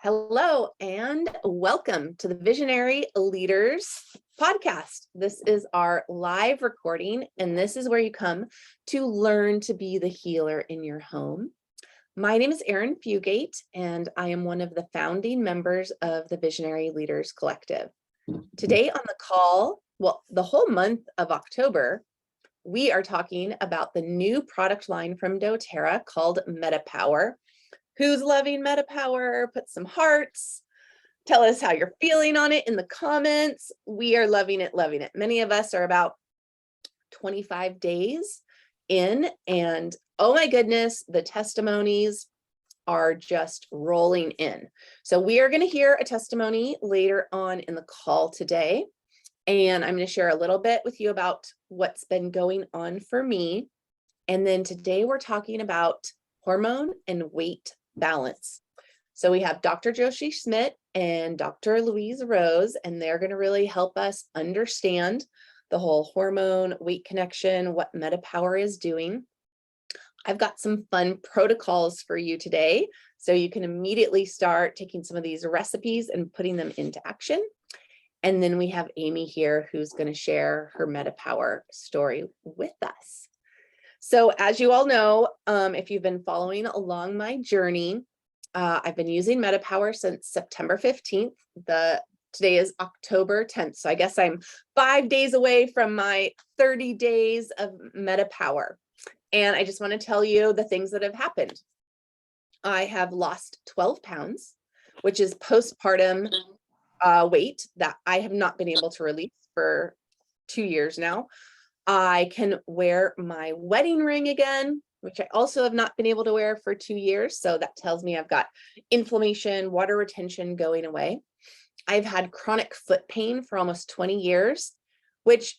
Hello and welcome to the Visionary Leaders podcast. This is our live recording, and this is where you come to learn to be the healer in your home. My name is Arin Fugate, and I am one of the founding members of the Visionary Leaders Collective. Today on the call, the whole month of October, we are talking about the new product line from Doterra called MetaPWR. Who's loving MetaPWR? Put some hearts. Tell us how you're feeling on it in the comments. We are loving it, loving it. Many of us are about 25 days in, and oh my goodness, the testimonies are just rolling in. So we are going to hear a testimony later on in the call today, and I'm going to share a little bit with you about what's been going on for me. And then today we're talking about hormone and weight balance. So we have Dr. Drs Schmidt and Dr. Louise Rose, and they're going to really help us understand the whole hormone weight connection, what MetaPWR is doing. I've got some fun protocols for you today, so you can immediately start taking some of these recipes and putting them into action. And then we have Aimee here, who's going to share her MetaPWR story with us. So as you all know, if you've been following along my journey, I've been using MetaPWR since September 15th. Today is October 10th. So I guess I'm 5 days away from my 30 days of MetaPWR. And I just want to tell you the things that have happened. I have lost 12 pounds, which is postpartum weight that I have not been able to release for 2 years now. I can wear my wedding ring again, which I also have not been able to wear for 2 years. So that tells me I've got inflammation, water retention going away. I've had chronic foot pain for almost 20 years, which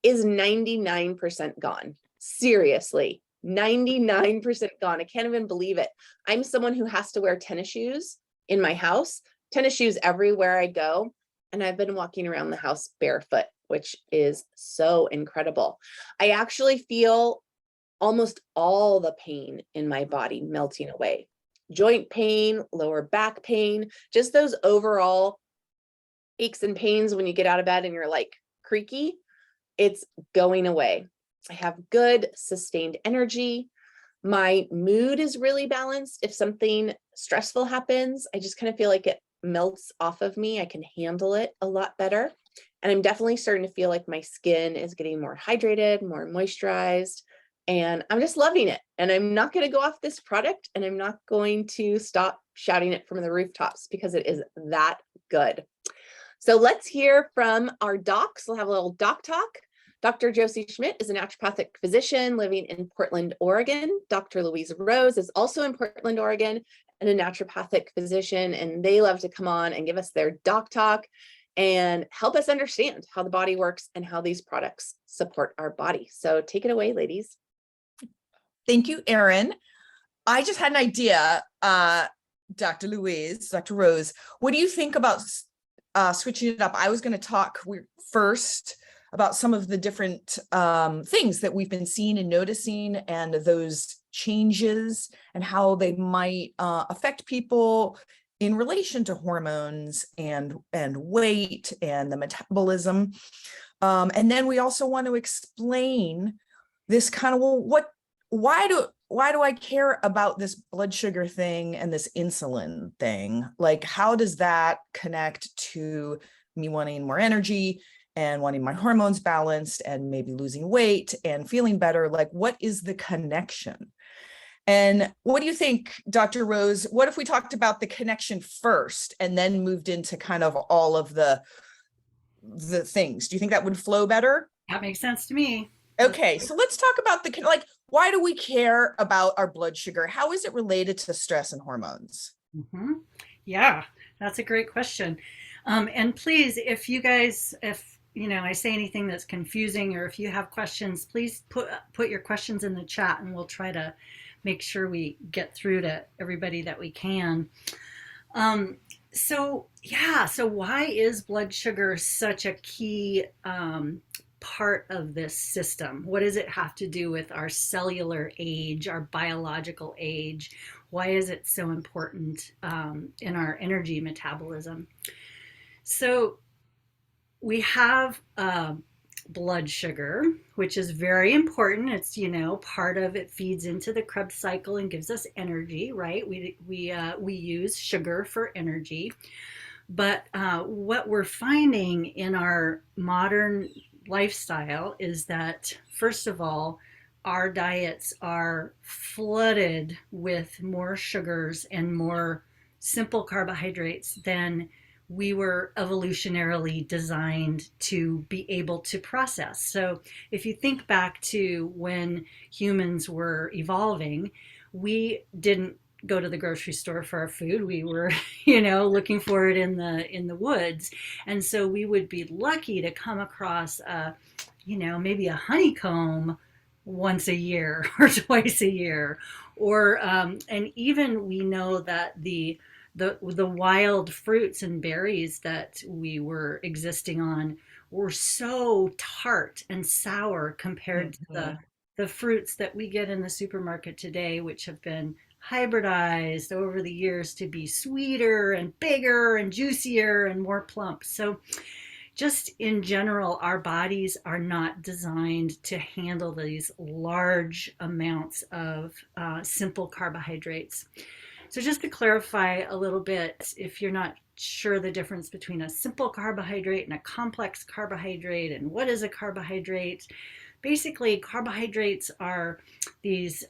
is 99% gone. Seriously, 99% gone. I can't even believe it. I'm someone who has to wear tennis shoes in my house, tennis shoes everywhere I go. And I've been walking around the house barefoot, which is so incredible. I actually feel almost all the pain in my body melting away. Joint pain, lower back pain, just those overall aches and pains when you get out of bed and you're like creaky, it's going away. I have good sustained energy. My mood is really balanced. If something stressful happens, I just kind of feel like it melts off of me. I can handle it a lot better. And I'm definitely starting to feel like my skin is getting more hydrated, more moisturized, and I'm just loving it. And I'm not going to go off this product, and I'm not going to stop shouting it from the rooftops because it is that good. So let's hear from our docs. We'll have a little doc talk. Dr. Drs Schmidt is a naturopathic physician living in Portland, Oregon. Dr. Louise Rose is also in Portland, Oregon, and a naturopathic physician, and they love to come on and give us their doc talk and help us understand how the body works and how these products support our body. So take it away, ladies. Thank you, Arin. I just had an idea, Dr. Louise, Dr. Rose. What do you think about switching it up? I was going to talk first about some of the different things that we've been seeing and noticing, and those changes and how they might affect people in relation to hormones and weight and the metabolism. And then we also want to explain this kind of, why do I care about this blood sugar thing and this insulin thing? Like, how does that connect to me wanting more energy and wanting my hormones balanced and maybe losing weight and feeling better? Like, what is the connection? And what do you think, Dr. Rose? What if we talked about the connection first and then moved into kind of all of the things? Do you think that would flow better? That makes sense to me. Okay, so let's talk about why do we care about our blood sugar? How is it related to stress and hormones? Mm-hmm. Yeah, that's a great question. And please, if I say anything that's confusing, or if you have questions, please put your questions in the chat, and we'll try to make sure we get through to everybody that we can. So why is blood sugar such a key part of this system? What does it have to do with our cellular age, our biological age? why is it so important in our energy metabolism? So we have blood sugar, which is very important. It's, part of it, feeds into the Krebs cycle and gives us energy, right? We use sugar for energy. But what we're finding in our modern lifestyle is that, first of all, our diets are flooded with more sugars and more simple carbohydrates than we were evolutionarily designed to be able to process. So if you think back to when humans were evolving, we didn't go to the grocery store for our food. We were, looking for it in the woods. And so we would be lucky to come across maybe a honeycomb once a year or twice a year. Or and even we know that the wild fruits and berries that we were existing on were so tart and sour compared to the fruits that we get in the supermarket today, which have been hybridized over the years to be sweeter and bigger and juicier and more plump. So just in general, our bodies are not designed to handle these large amounts of simple carbohydrates. So just to clarify a little bit, if you're not sure the difference between a simple carbohydrate and a complex carbohydrate and what is a carbohydrate, basically carbohydrates are these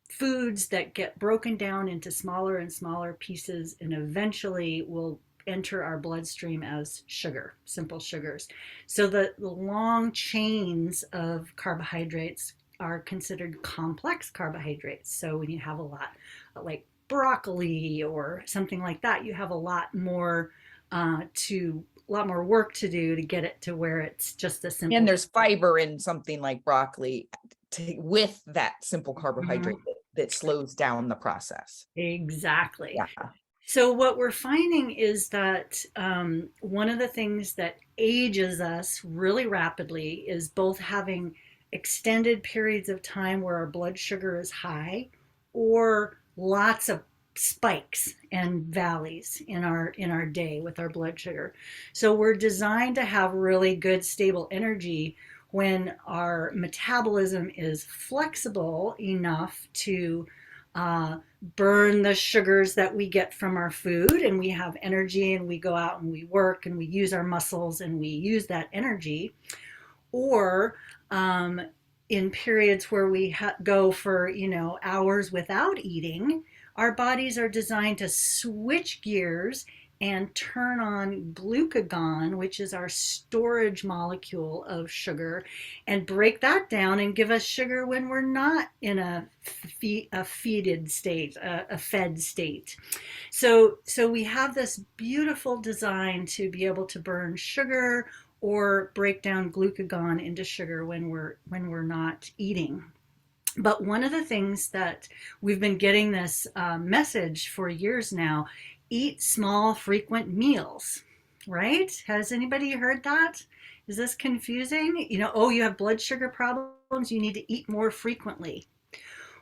foods that get broken down into smaller and smaller pieces and eventually will enter our bloodstream as sugar, simple sugars. So the long chains of carbohydrates are considered complex carbohydrates. So when you have a lot like broccoli or something like that, you have a lot more work to do to get it to where it's just a simple. And there's fiber in something like broccoli with that simple carbohydrate that slows down the process. Exactly. Yeah. So what we're finding is that one of the things that ages us really rapidly is both having extended periods of time where our blood sugar is high or lots of spikes and valleys in our day with our blood sugar. So we're designed to have really good stable energy when our metabolism is flexible enough to burn the sugars that we get from our food, and we have energy and we go out and we work and we use our muscles and we use that energy. Or in periods where we go for hours without eating, our bodies are designed to switch gears and turn on glucagon, which is our storage molecule of sugar, and break that down and give us sugar when we're not in a fed state. So we have this beautiful design to be able to burn sugar or break down glucagon into sugar when we're not eating. But one of the things that we've been getting this message for years now, eat small, frequent meals, right? Has anybody heard that? Is this confusing? You have blood sugar problems, you need to eat more frequently.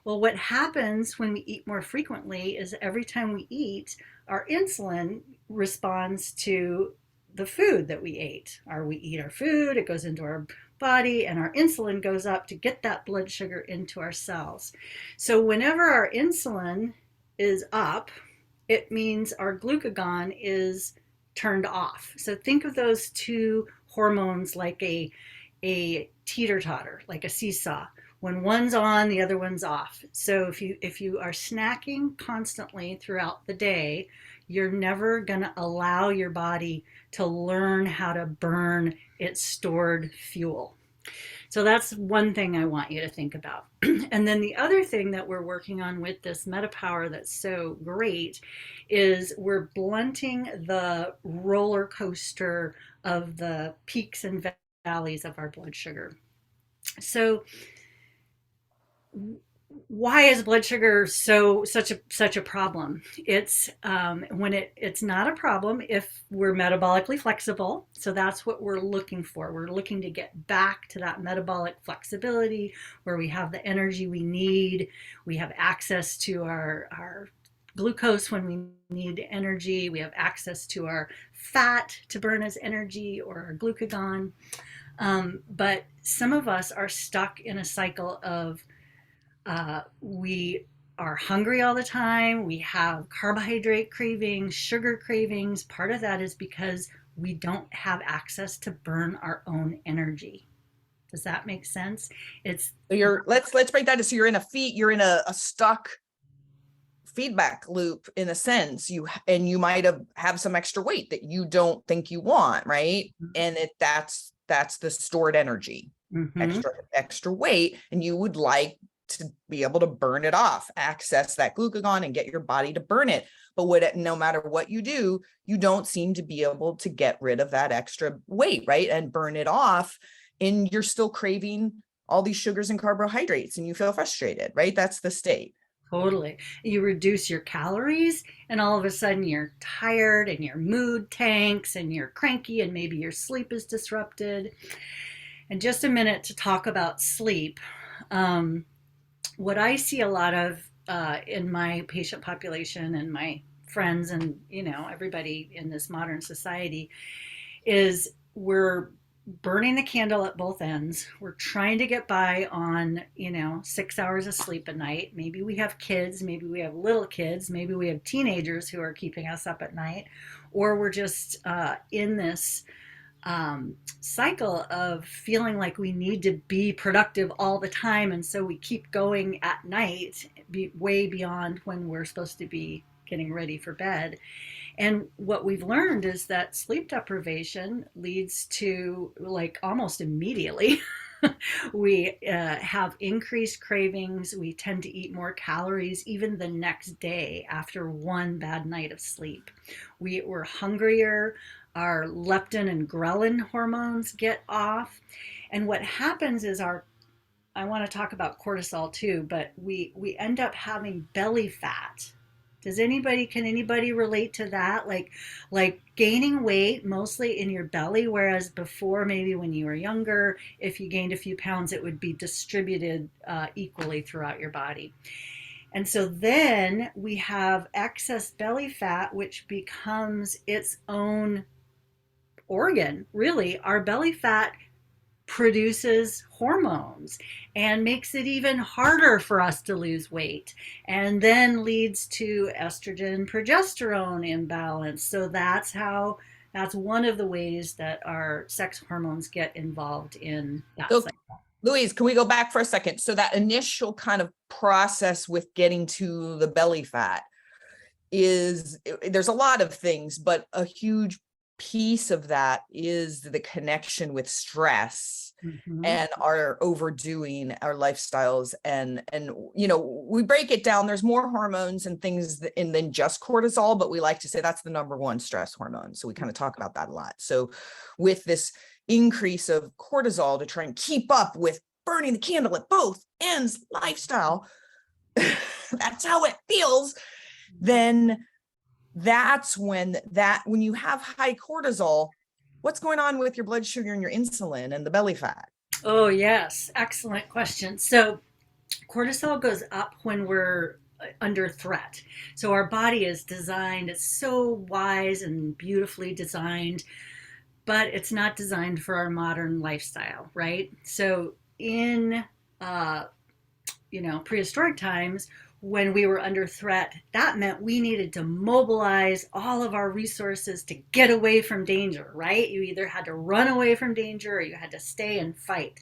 Well, what happens when we eat more frequently is every time we eat, our insulin responds to the food that we ate. We eat our food, it goes into our body, and our insulin goes up to get that blood sugar into our cells. So whenever our insulin is up, it means our glucagon is turned off. So think of those two hormones like a teeter-totter, like a seesaw. When one's on, the other one's off. So if you are snacking constantly throughout the day, you're never going to allow your body to learn how to burn its stored fuel. So that's one thing I want you to think about. And then the other thing that we're working on with this MetaPWR that's so great is we're blunting the roller coaster of the peaks and valleys of our blood sugar. So why is blood sugar such a problem? It's when it's not a problem if we're metabolically flexible. So that's what we're looking for. We're looking to get back to that metabolic flexibility where we have the energy we need. We have access to our glucose when we need energy. We have access to our fat to burn as energy, or our glucagon. But some of us are stuck in a cycle of we are hungry all the time. We have carbohydrate cravings, sugar cravings. Part of that is because we don't have access to burn our own energy. Does that make sense? It's So let's break that down. So you're in a stuck feedback loop in a sense. You might have some extra weight that you don't think you want, right? And that's the stored energy, extra weight, and you would like to be able to burn it off, access that glucagon and get your body to burn it. But no matter what you do, you don't seem to be able to get rid of that extra weight, right? And burn it off. And you're still craving all these sugars and carbohydrates and you feel frustrated, right? That's the state. Totally. You reduce your calories and all of a sudden you're tired and your mood tanks and you're cranky and maybe your sleep is disrupted. And just a minute to talk about sleep. What I see a lot of in my patient population and my friends and, everybody in this modern society is we're burning the candle at both ends. We're trying to get by on, 6 hours of sleep a night. Maybe we have kids, maybe we have little kids, maybe we have teenagers who are keeping us up at night, or we're just in this cycle of feeling like we need to be productive all the time. And so we keep going at night, way beyond when we're supposed to be getting ready for bed. And what we've learned is that sleep deprivation leads to, like, almost immediately, we have increased cravings. We tend to eat more calories even the next day after one bad night of sleep. We're hungrier. Our leptin and ghrelin hormones get off. And what happens is I want to talk about cortisol too, but we end up having belly fat. Can anybody relate to that? Like gaining weight mostly in your belly, whereas before, maybe when you were younger, if you gained a few pounds, it would be distributed equally throughout your body. And so then we have excess belly fat, which becomes its own organ. Really, our belly fat produces hormones and makes it even harder for us to lose weight, and then leads to estrogen progesterone imbalance. So that's one of the ways that our sex hormones get involved in that cycle. Louise, can we go back for a second? So that initial kind of process with getting to the belly fat there's a lot of things, but a huge piece of that is the connection with stress and our overdoing our lifestyles. And we break it down. There's more hormones and things than just cortisol, but we like to say that's the number one stress hormone. So we kind of talk about that a lot. So with this increase of cortisol to try and keep up with burning the candle at both ends lifestyle, that's how it feels. Then that's when you have high cortisol, what's going on with your blood sugar and your insulin and the belly fat? Oh, yes. Excellent question. So cortisol goes up when we're under threat. So our body is designed, it's so wise and beautifully designed, but it's not designed for our modern lifestyle, right? So in, prehistoric times, when we were under threat, that meant we needed to mobilize all of our resources to get away from danger, right? You either had to run away from danger or you had to stay and fight.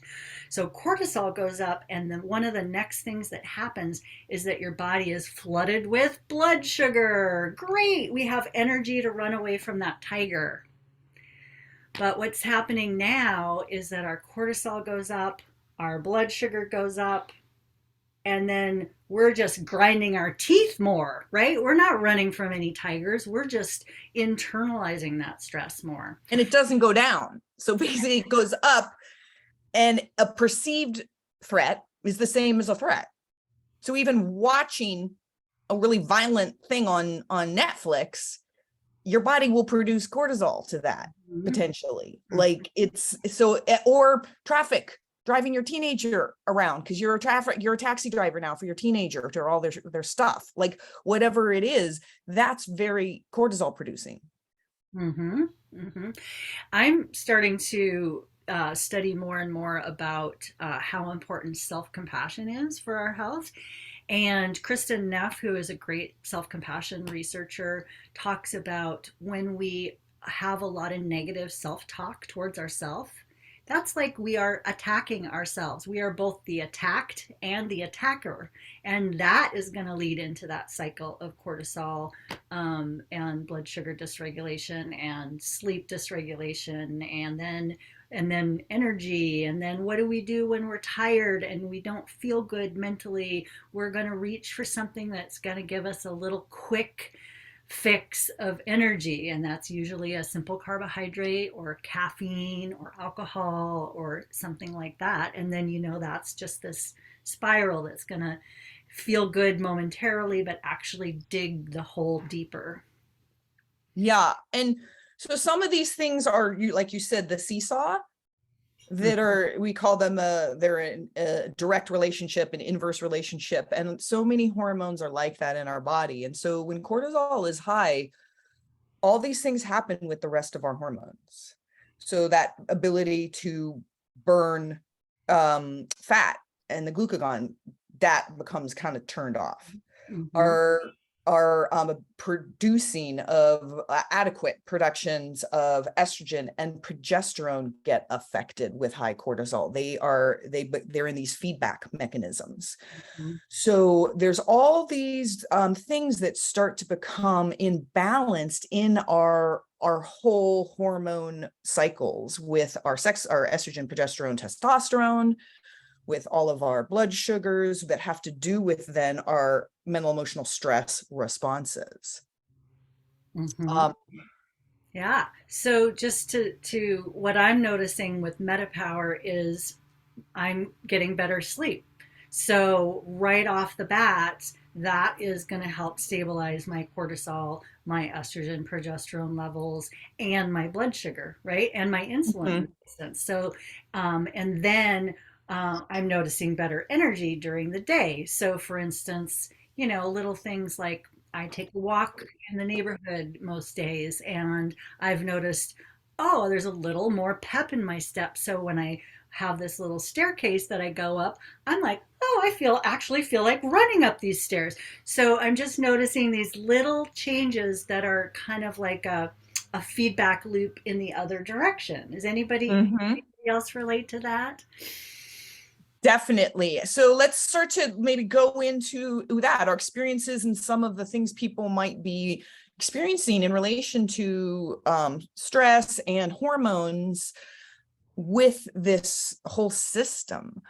So cortisol goes up, and then one of the next things that happens is that your body is flooded with blood sugar. Great, we have energy to run away from that tiger. But what's happening now is that our cortisol goes up, our blood sugar goes up, and then we're just grinding our teeth more, right? We're not running from any tigers. We're just internalizing that stress more. And it doesn't go down. So basically it goes up, and a perceived threat is the same as a threat. So even watching a really violent thing on Netflix, your body will produce cortisol to that potentially. Like it's so, or traffic, driving your teenager around because you're a taxi driver now for your teenager to all their stuff, like whatever it is, that's very cortisol producing. I'm starting to study more and more about how important self-compassion is for our health. And Kristen Neff, who is a great self-compassion researcher, talks about when we have a lot of negative self-talk towards ourselves, that's like we are attacking ourselves. We are both the attacked and the attacker. And that is going to lead into that cycle of cortisol and blood sugar dysregulation and sleep dysregulation, and then energy. And then what do we do when we're tired and we don't feel good mentally? We're going to reach for something that's going to give us a little quick fix of energy, and that's usually a simple carbohydrate or caffeine or alcohol or something like that. And then that's just this spiral that's going to feel good momentarily but actually dig the hole deeper. Yeah. And so some of these things are, like you said, the seesaw that are, we call them they're in a direct relationship, an inverse relationship, and so many hormones are like that in our body. And so when cortisol is high, all these things happen with the rest of our hormones. So that ability to burn fat and the glucagon, that becomes kind of turned off. Our producing of adequate productions of estrogen and progesterone get affected with high cortisol. They're in these feedback mechanisms. So there's all these things that start to become imbalanced in our whole hormone cycles with our estrogen, progesterone, testosterone, with all of our blood sugars that have to do with then our mental emotional stress responses. Yeah. So just to what I'm noticing with MetaPWR is I'm getting better sleep. So right off the bat, that is going to help stabilize my cortisol, my estrogen, progesterone levels, and my blood sugar, right? And my insulin resistance. So, and then I'm noticing better energy during the day. So, for instance, little things like I take a walk in the neighborhood most days, and I've noticed, oh, there's a little more pep in my step. So when I have this little staircase that I go up, I'm like, oh, I actually feel like running up these stairs. So I'm just noticing these little changes that are kind of like a feedback loop in the other direction. Does anybody else relate to that? Definitely. So let's start to maybe go into that, our experiences and some of the things people might be experiencing in relation to stress and hormones with this whole system.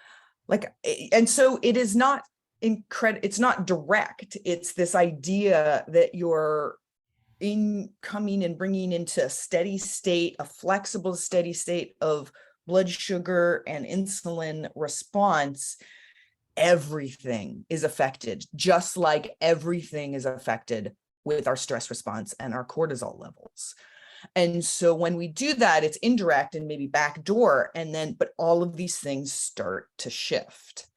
And so it is not it's not direct. It's this idea that you're coming and bringing into a steady state, a flexible steady state of blood sugar and insulin response. Everything is affected, just like everything is affected with our stress response and our cortisol levels. And so when we do that, it's indirect and maybe backdoor, but all of these things start to shift.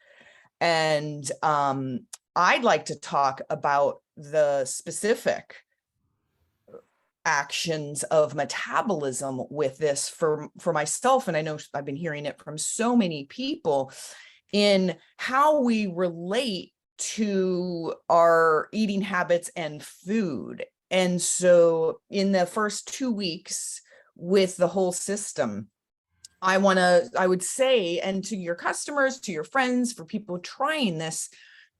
And I'd like to talk about the specific actions of metabolism with this for myself. And I know I've been hearing it from so many people in how we relate to our eating habits and food. And so in the first 2 weeks with the whole system, I would say, and to your customers, to your friends, for people trying this,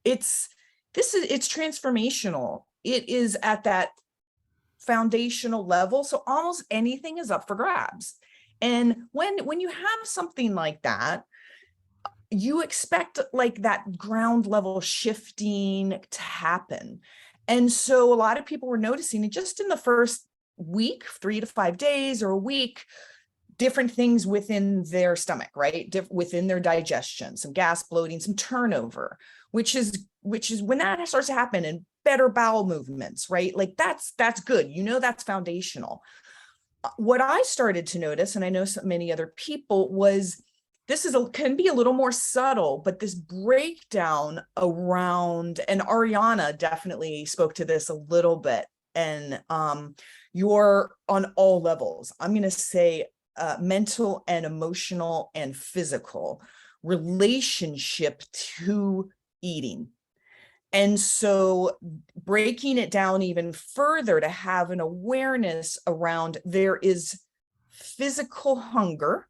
it's transformational. It is at that foundational level. So almost anything is up for grabs. And when you have something like that, you expect like that ground level shifting to happen. And so a lot of people were noticing it just in the first week, 3 to 5 days or a week, different things within their stomach, right? Within their digestion, some gas, bloating, some turnover. which is when that starts to happen, and better bowel movements, right? Like that's good. You know, that's foundational. What I started to notice, and I know so many other people, was this can be a little more subtle, but this breakdown around, and Ariana definitely spoke to this a little bit, and you're on all levels. I'm going to say mental and emotional and physical relationship to eating. And so breaking it down even further to have an awareness around, there is physical hunger,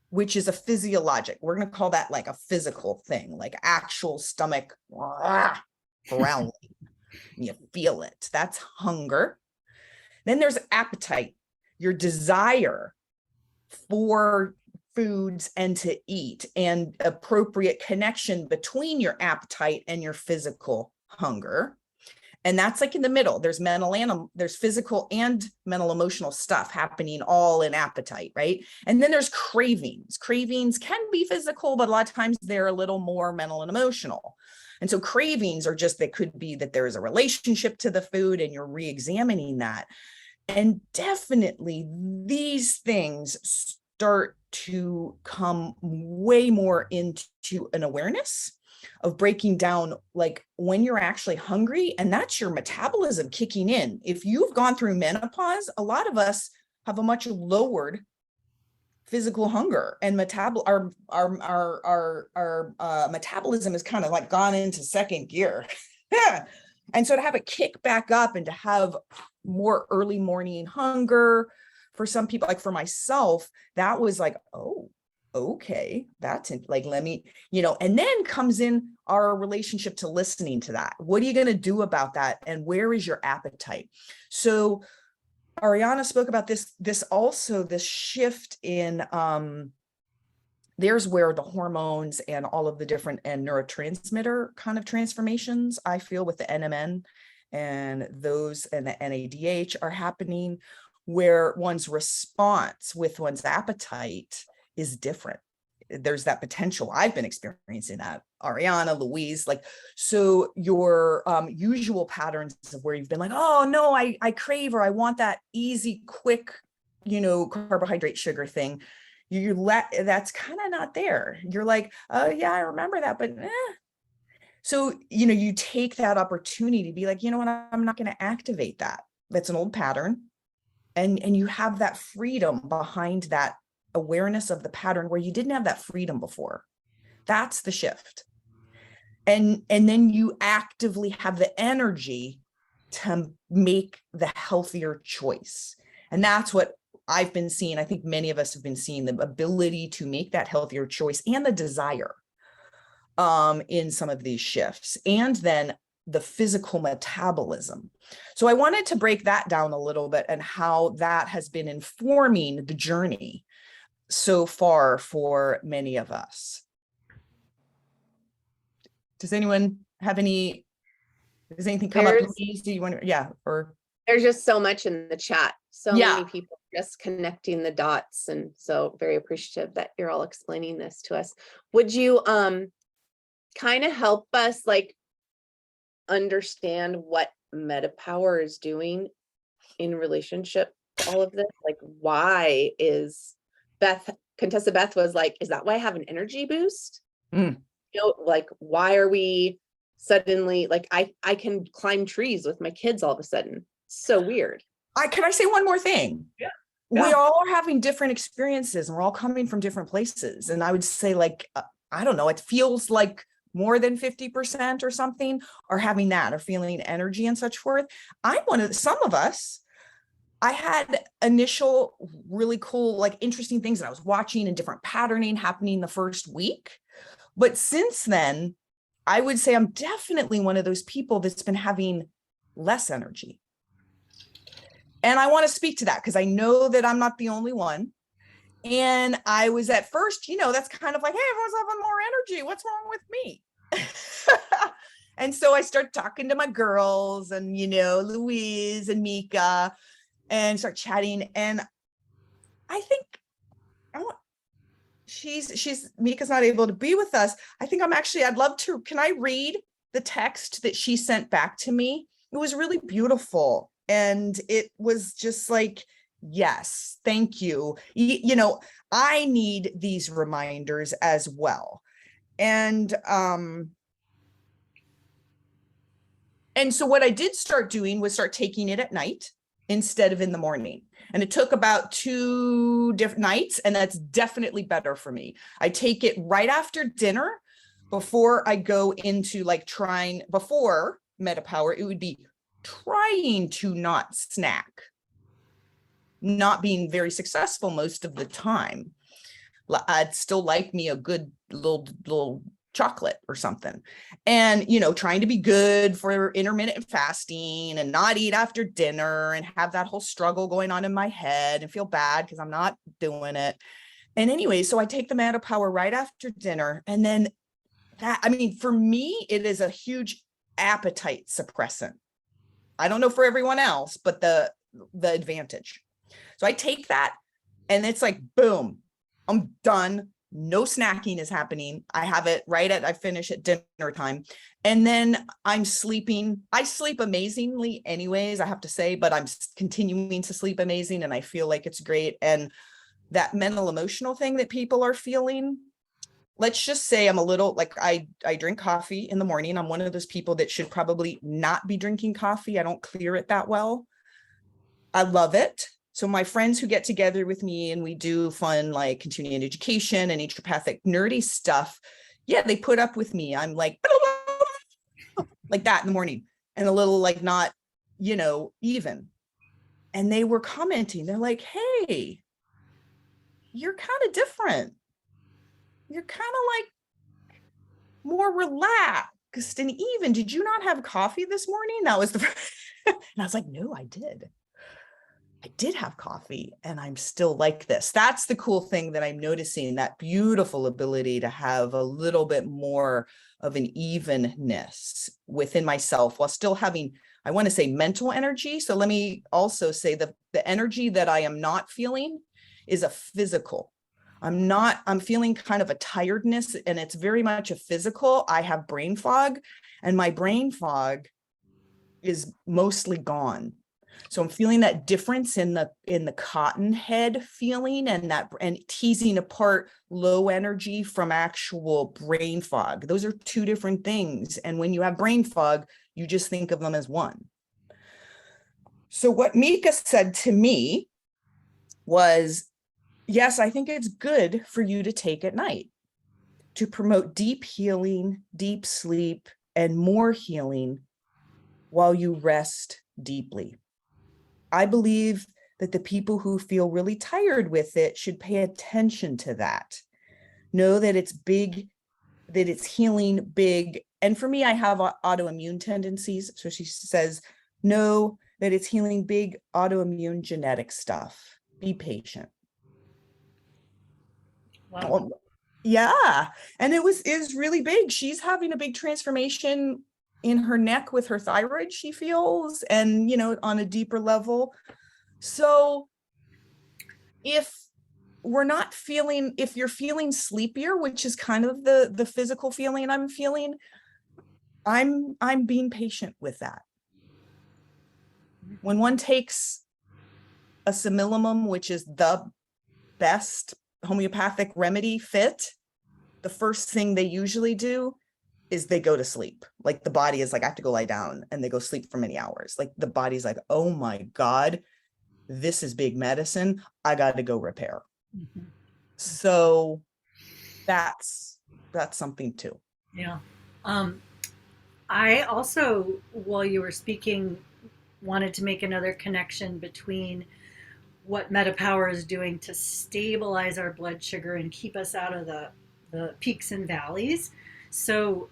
which is a physiologic. We're going to call that like a physical thing, like actual stomach growling. You feel it. That's hunger. Then there's appetite, your desire for foods and to eat, and appropriate connection between your appetite and your physical hunger. And that's like in the middle. There's there's physical and mental emotional stuff happening all in appetite, right? And then there's cravings. Cravings can be physical, but a lot of times they're a little more mental and emotional. And so cravings are just, they could be that there is a relationship to the food and you're re-examining that. And definitely these things start to come way more into an awareness of breaking down, like when you're actually hungry, and that's your metabolism kicking in. If you've gone through menopause, a lot of us have a much lowered physical hunger, and our metabolism is kind of like gone into second gear. And so to have it kick back up and to have more early morning hunger, for some people, like for myself, that was like, oh, okay, that's it. Like, let me, and then comes in our relationship to listening to that. What are you going to do about that? And where is your appetite? So Ariana spoke about this also, this shift in, there's where the hormones and all of the different and neurotransmitter kind of transformations, I feel, with the NMN and those and the NADH are happening, where one's response with one's appetite is different. There's that potential. I've been experiencing that, Ariana, Louise, like, so your usual patterns of where you've been like, oh no, I crave, or I want that easy, quick, carbohydrate sugar thing. That's kind of not there. You're like, oh yeah, I remember that, but So, you take that opportunity to be like, you know what, I'm not going to activate that. That's an old pattern. And you have that freedom behind that awareness of the pattern where you didn't have that freedom before. That's the shift. And then you actively have the energy to make the healthier choice. And that's what I've been seeing. I think many of us have been seeing the ability to make that healthier choice and the desire in some of these shifts, and then the physical metabolism. So I wanted to break that down a little bit and how that has been informing the journey so far for many of us. Does anyone have does anything come up? Louise, do you want to, or? There's just so much in the chat. So Yeah. many people just connecting the dots. And so very appreciative that you're all explaining this to us. Would you kind of help us like understand what MetaPWR is doing in relationship to all of this? Like, why is Contessa Beth was like, is that why I have an energy boost? Like, why are we suddenly, like, I can climb trees with my kids all of a sudden? So weird. Can I say one more thing? Yeah. We all are having different experiences and we're all coming from different places. And I would say, like, I don't know, it feels like more than 50% or something are having that, or feeling energy and such forth. Some of us, I had initial really cool, like interesting things that I was watching and different patterning happening the first week. But since then, I would say I'm definitely one of those people that's been having less energy. And I want to speak to that because I know that I'm not the only one. And I was at first, that's kind of like, hey, everyone's having more energy. What's wrong with me? And so I started talking to my girls and, Louise and Mika, and start chatting. And I think Mika's not able to be with us. I'd love to, can I read the text that she sent back to me? It was really beautiful. And it was just like, yes, thank you. I need these reminders as well. And so what I did start doing was start taking it at night instead of in the morning. And it took about 2 different nights, and that's definitely better for me. I take it right after dinner before I go into before MetaPWR, it would be trying to not snack, not being very successful most of the time. I'd still like me a good little chocolate or something, and trying to be good for intermittent fasting and not eat after dinner and have that whole struggle going on in my head and feel bad because I'm not doing it. And anyway, so I take the MetaPWR right after dinner, and then for me, it is a huge appetite suppressant. I don't know for everyone else, but the advantage. So I take that, and it's like, boom, I'm done. No snacking is happening. I finish at dinner time, and then I'm sleeping. I sleep amazingly anyways, I have to say, but I'm continuing to sleep amazing, and I feel like it's great. And that mental emotional thing that people are feeling, let's just say I'm a little I drink coffee in the morning. I'm one of those people that should probably not be drinking coffee. I don't clear it that well. I love it. So my friends who get together with me and we do fun, like continuing education and naturopathic nerdy stuff, yeah, they put up with me. I'm like that in the morning, and a little not, even. And they were commenting, they're like, hey, you're kind of different. You're kind of more relaxed and even. Did you not have coffee this morning? That was and I was like, no, I did have coffee, and I'm still like this. That's the cool thing that I'm noticing, that beautiful ability to have a little bit more of an evenness within myself while still having, I want to say, mental energy. So let me also say the energy that I am not feeling is a physical. I'm feeling kind of a tiredness, and it's very much a physical. I have brain fog, and my brain fog is mostly gone. So I'm feeling that difference in the cotton head feeling, and teasing apart low energy from actual brain fog. Those are 2 different things. And when you have brain fog, you just think of them as one. So what Mika said to me was, yes, I think it's good for you to take at night to promote deep healing, deep sleep, and more healing while you rest deeply. I believe that the people who feel really tired with it should pay attention to that. Know that it's big, that it's healing big. And for me, I have autoimmune tendencies. So she says, know that it's healing big autoimmune genetic stuff. Be patient. Wow. Yeah. And it is really big. She's having a big transformation in her neck with her thyroid, she feels, and, on a deeper level. So if you're feeling sleepier, which is kind of the physical feeling I'm feeling, I'm being patient with that. When one takes a similimum, which is the best homeopathic remedy fit, the first thing they usually do is they go to sleep. Like the body is like, I have to go lie down, and they go sleep for many hours. Like the body's like, oh my God, this is big medicine. I got to go repair. Mm-hmm. So that's something too. Yeah. I also, while you were speaking, wanted to make another connection between what MetaPWR is doing to stabilize our blood sugar and keep us out of the peaks and valleys. So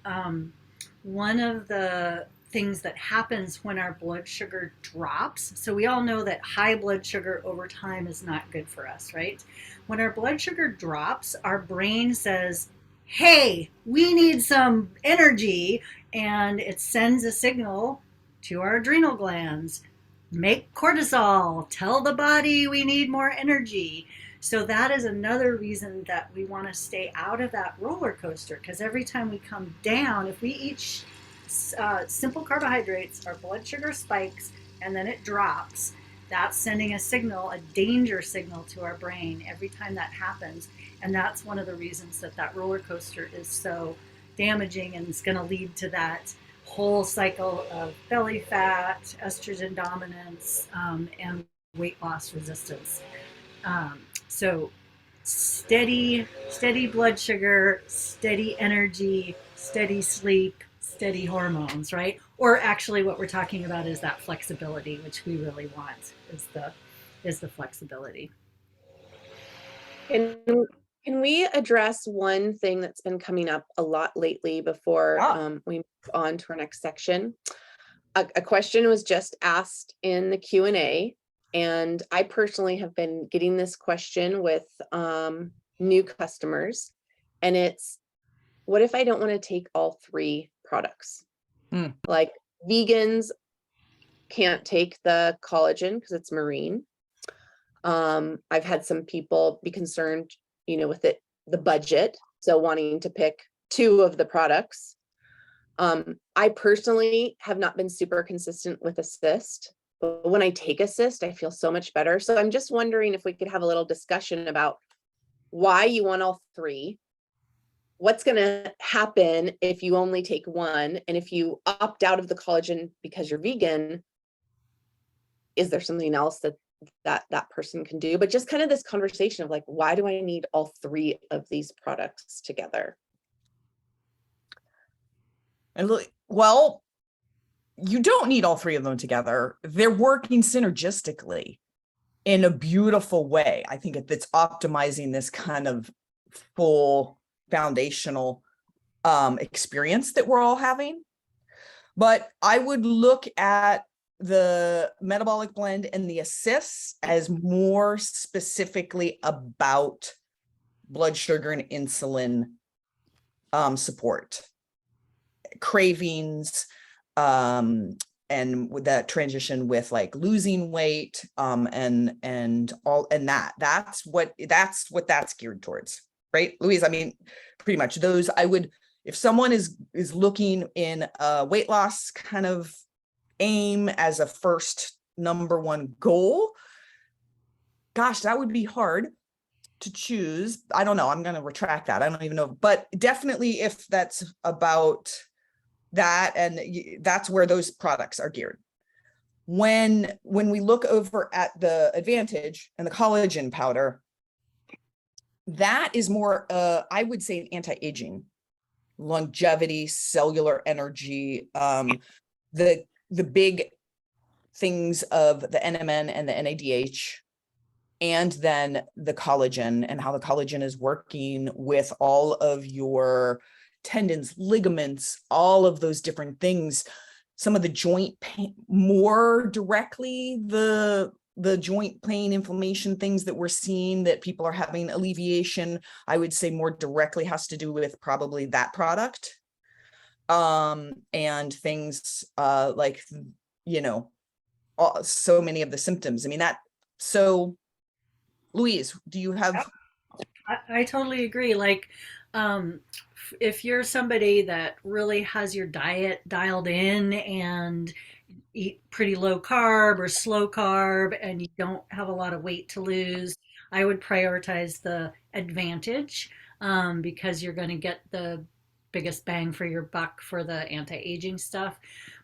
one of the things that happens when our blood sugar drops, so we all know that high blood sugar over time is not good for us, right? When our blood sugar drops, our brain says, hey, we need some energy, and it sends a signal to our adrenal glands. Make cortisol, tell the body we need more energy. So that is another reason that we want to stay out of that roller coaster, because every time we come down, if we eat simple carbohydrates, our blood sugar spikes and then it drops. That's sending a signal, a danger signal to our brain every time that happens. And that's one of the reasons that that roller coaster is so damaging, and it's going to lead to that whole cycle of belly fat, estrogen dominance, and weight loss resistance. So steady blood sugar, steady energy, steady sleep, steady hormones, right? Or actually what we're talking about is that flexibility, which we really want, is the flexibility. And can we address one thing that's been coming up a lot lately before we move on to our next section? A question was just asked in the Q&A, and I personally have been getting this question with new customers, and it's, what if I don't want to take all 3 products? Like vegans can't take the collagen because it's marine. I've had some people be concerned, with the budget, so wanting to pick 2 of the products. I personally have not been super consistent with Assist, but when I take Assist, I feel so much better. So I'm just wondering if we could have a little discussion about why you want all 3, what's going to happen if you only take one, and if you opt out of the collagen because you're vegan, is there something else that person can do? But just kind of this conversation of like, why do I need all 3 of these products together? And well, you don't need all 3 of them together. They're working synergistically in a beautiful way. I think it's optimizing this kind of full foundational experience that we're all having. But I would look at the metabolic blend and the assists as more specifically about blood sugar and insulin support, cravings, and with that transition with like losing weight, and all, and that's what that's geared towards, right, Louise? I mean, pretty much those. I would, if someone is looking in a weight loss kind of aim as a first number 1 goal, gosh, that would be hard to choose. I don't know. I'm going to retract that. I don't even know, but definitely if that's about that, and that's where those products are geared. When we look over at the Advantage and the collagen powder, that is more, I would say, anti-aging, longevity, cellular energy, the big things of the NMN and the NADH, and then the collagen, and how the collagen is working with all of your tendons, ligaments, all of those different things. Some of the joint pain, more directly, the joint pain, inflammation, things that we're seeing that people are having alleviation, I would say more directly has to do with probably that product. And things like, so many of the symptoms. I mean, so Louise, do you have? I totally agree. Like, if you're somebody that really has your diet dialed in and eat pretty low carb or slow carb, and you don't have a lot of weight to lose, I would prioritize the Advantage, because you're going to get the biggest bang for your buck for the anti-aging stuff.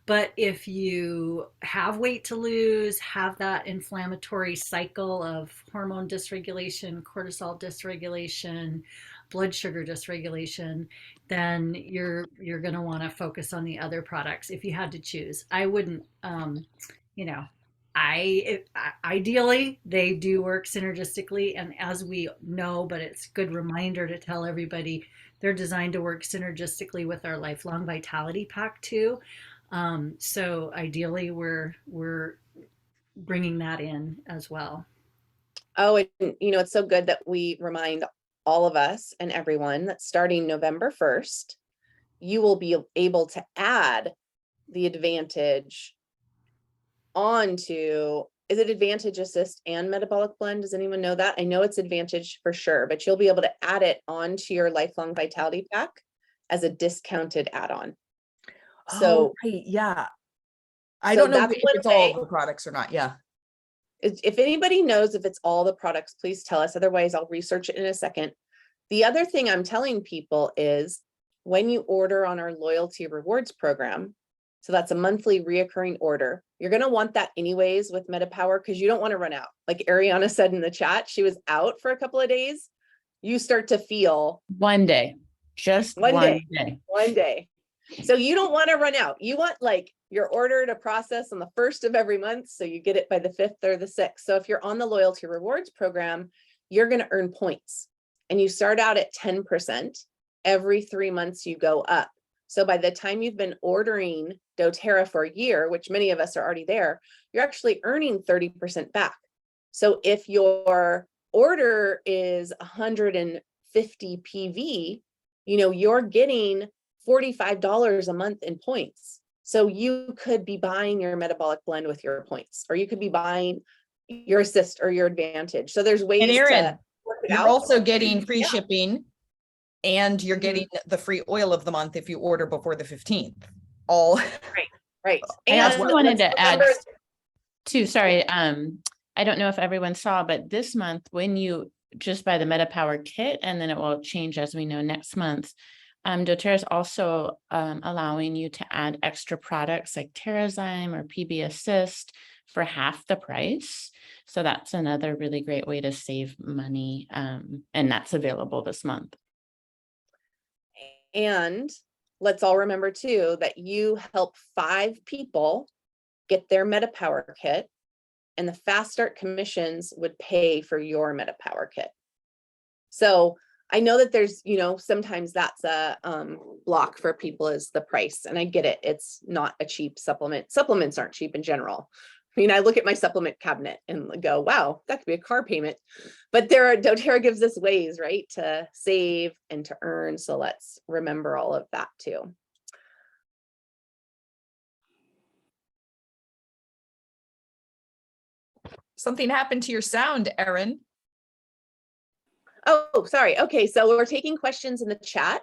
But if you have weight to lose, have that inflammatory cycle of hormone dysregulation, cortisol dysregulation, blood sugar dysregulation, then you're going to want to focus on the other products if you had to choose. I wouldn't, ideally they do work synergistically, and as we know, but it's a good reminder to tell everybody, they're designed to work synergistically with our lifelong vitality pack too. So ideally we're bringing that in as well. Oh, and it's so good that we remind all of us and everyone that starting November 1st, you will be able to add the Advantage onto is it Advantage Assist and Metabolic Blend? Does anyone know that? I know it's Advantage for sure, but you'll be able to add it onto your Lifelong Vitality Pack as a discounted add-on. So right, yeah. I So don't know that's if one it's all way. of the products or not. Yeah. if anybody knows if it's all the products, please tell us. Otherwise, I'll research it in a second. The other thing I'm telling people is when you order on our loyalty rewards program, so that's a monthly reoccurring order, you're going to want that anyways with MetaPWR because you don't want to run out. Like Ariana said in the chat, she was out for a couple of days. You start to feel One day, just one day. day. One day. So you don't want to run out. You want like your order to process on the 1st of every month. So you get it by the 5th or the 6th. So if you're on the loyalty rewards program, you're going to earn points and you start out at 10%. Every 3 months you go up. So by the time you've been ordering Doterra for a year, which many of us are already there, you're actually earning 30% back. So if your order is 150 PV, you know, you're getting $45 a month in points. So you could be buying your metabolic blend with your points, or you could be buying your assist or your advantage. So there's ways And Arin, to work it you're out. also getting free Yeah. shipping, and you're getting the free oil of the month if you order before the 15th. All Right. I And also wanted let's to add remember- too, sorry, I don't know if everyone saw, but this month, when you just buy the MetaPWR kit, and then it will change as we know next month, Doterra is also allowing you to add extra products like Terrazyme or PB Assist for half the price. So that's another really great way to save money, and that's available this month. And let's all remember too, that you help 5 people get their MetaPWR kit, and the Fast Start commissions would pay for your MetaPWR kit. So I know that there's, you know, sometimes that's a block for people is the price. And I get it. It's not a cheap supplement. Supplements aren't cheap in general. I mean, I look at my supplement cabinet and go, wow, that could be a car payment. But Doterra gives us ways, right, to save and to earn. So let's remember all of that too. something happened to your sound, Arin. Oh, sorry. Okay, so we're taking questions in the chat.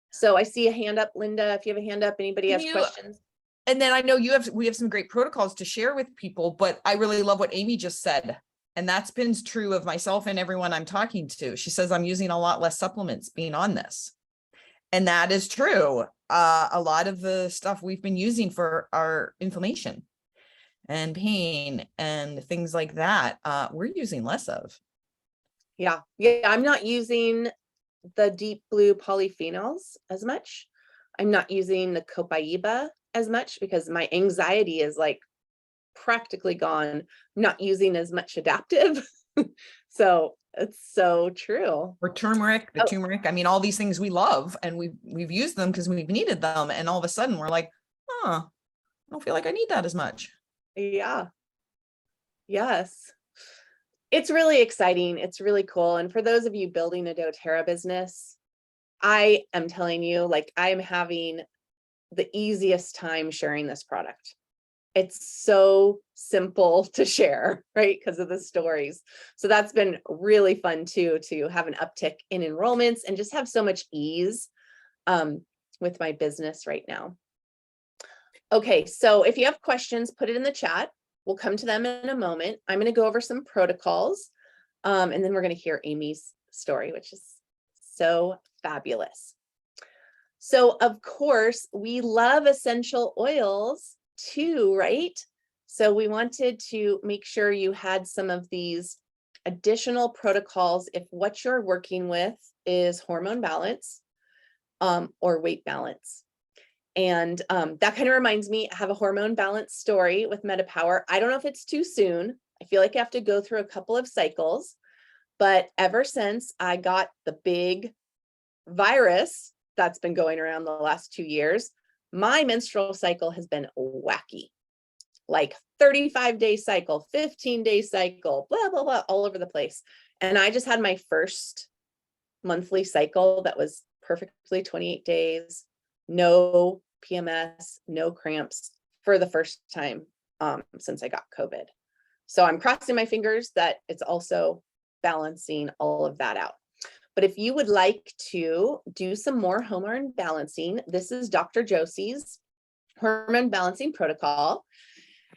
So I see a hand up, Linda. If you have a hand up, anybody has questions? And then I know we have some great protocols to share with people, but I really love what Aimee just said. And that's been true of myself and everyone I'm talking to. She says, I'm using a lot less supplements being on this. And that is true. A lot of the stuff we've been using for our inflammation and pain and things like that, we're using less of. Yeah, I'm not using the deep blue polyphenols as much. I'm not using the copaiba as much because my anxiety is like practically gone. I'm not using as much adaptive. So it's so true. Or turmeric, the turmeric. I mean, all these things we love, and we've used them because we've needed them. And all of a sudden we're like, I don't feel like I need that as much. Yeah. Yes. It's really exciting. It's really cool. And for those of you building a Doterra business, I am telling you, like, I'm having the easiest time sharing this product. It's so simple to share, right? Because of the stories. So that's been really fun too, to have an uptick in enrollments and just have so much ease with my business right now. Okay, so if you have questions, put it in the chat. We'll come to them in a moment. I'm going to go over some protocols, and then we're going to hear Aimee's story, which is so fabulous. So of course, we love essential oils too, right? So we wanted to make sure you had some of these additional protocols if what you're working with is hormone balance or weight balance. And that kind of reminds me, I have a hormone balance story with MetaPWR. I don't know if it's too soon. I feel like I have to go through a couple of cycles, but ever since I got the big virus that's been going around the last 2 years, my menstrual cycle has been wacky, like 35-day cycle, 15-day cycle, blah, blah, blah, all over the place. And I just had my first monthly cycle that was perfectly 28 days, no PMS, no cramps for the first time since I got COVID. So I'm crossing my fingers that it's also balancing all of that out. But if you would like to do some more hormone balancing, this is Dr. Josie's hormone balancing protocol.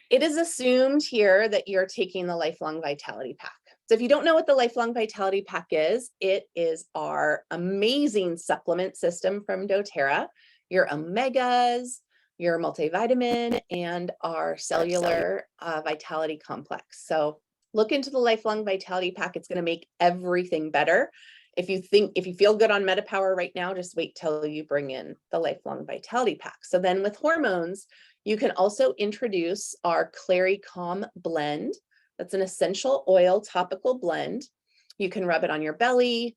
It is assumed here that you're taking the Lifelong Vitality Pack. So if you don't know what the Lifelong Vitality Pack is, it is our amazing supplement system from Doterra, your omegas, your multivitamin, and our cellular vitality complex. So look into the Lifelong Vitality Pack. It's going to make everything better. If you feel good on MetaPWR right now, just wait till you bring in the Lifelong Vitality Pack. So then with hormones, you can also introduce our Clary Calm blend. That's an essential oil topical blend. You can rub it on your belly,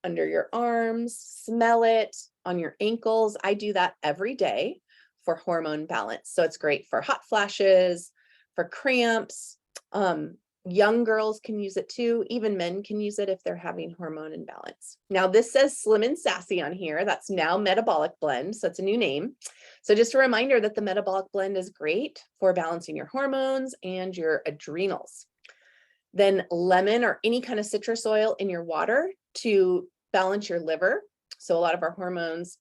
under your arms, smell it on your ankles. I do that every day for hormone balance. So it's great for hot flashes, for cramps. Young girls can use it too. Even men can use it if they're having hormone imbalance. Now this says Slim and Sassy on here. That's now Metabolic Blend. So it's a new name. So just a reminder that the Metabolic Blend is great for balancing your hormones and your adrenals. Then lemon or any kind of citrus oil in your water to balance your liver. So a lot of our hormones